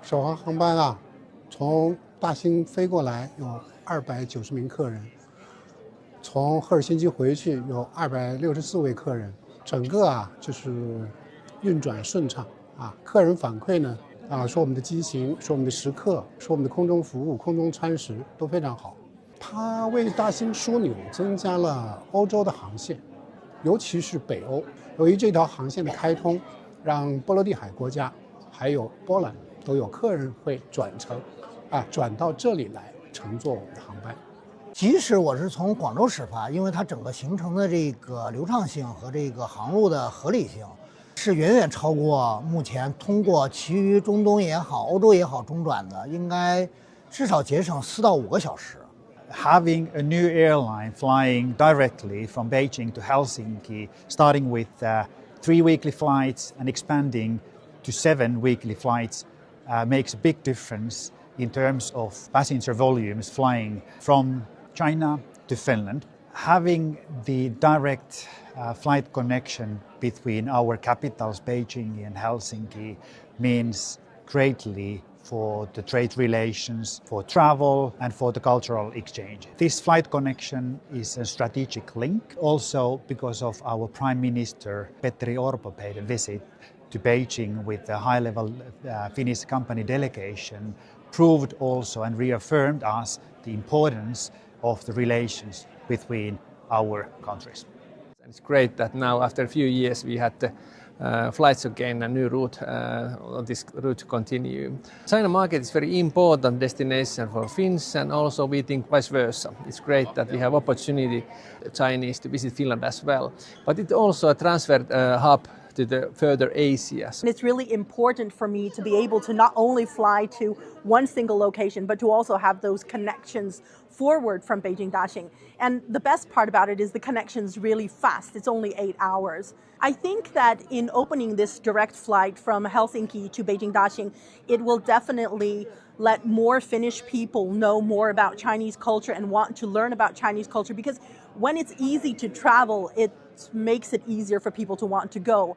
首航航班啊，从大兴飞过来有290名客人，从赫尔辛基回去有264位客人，整个就是运转顺畅啊。客人反馈呢说我们的机型，说我们的食客，说我们的空中服务、空中餐食都非常好。它为大兴枢纽增加了欧洲的航线，尤其是北欧。由于这条航线的开通，让波罗的海国家还有波兰都有客人会转到这里来乘坐我们的航班。即使我是从广州始发，因为它整个行程的这个流畅性和这个航路的合理性，是远远超过目前通过其余中东也好、欧洲也好中转的，应该至少节省4到5个小时。Having a new airline flying directly from Beijing to Helsinki, starting with 3 weekly flights and expanding to 7 weekly flights, makes a big difference in terms of passenger volumes flying from China to Finland. Having the direct flight connection between our capitals, Beijing and Helsinki, means greatly for the trade relations, for travel and for the cultural exchange. This flight connection is a strategic link also because of our Prime Minister Petteri Orpo paid a visit to Beijing with a high-level Finnish company delegation, proved also and reaffirmed us the importance of the relations between our countries. It's great that now after a few years we had the flights again, a new route, this route to continue. China market is very important destination for Finns, and also we think vice versa. It's great that we have opportunity Chinese to visit Finland as well, but it also a transfer hub to the further Asia. It's really important for me to be able to not only fly to one single location, but to also have those connections forward from Beijing Daxing. And the best part about it is the connection's really fast. It's only 8 hours. I think that in opening this direct flight from Helsinki to Beijing Daxing, it will definitely let more Finnish people know more about Chinese culture and want to learn about Chinese culture, because when it's easy to travel, it makes it easier for people to want to go.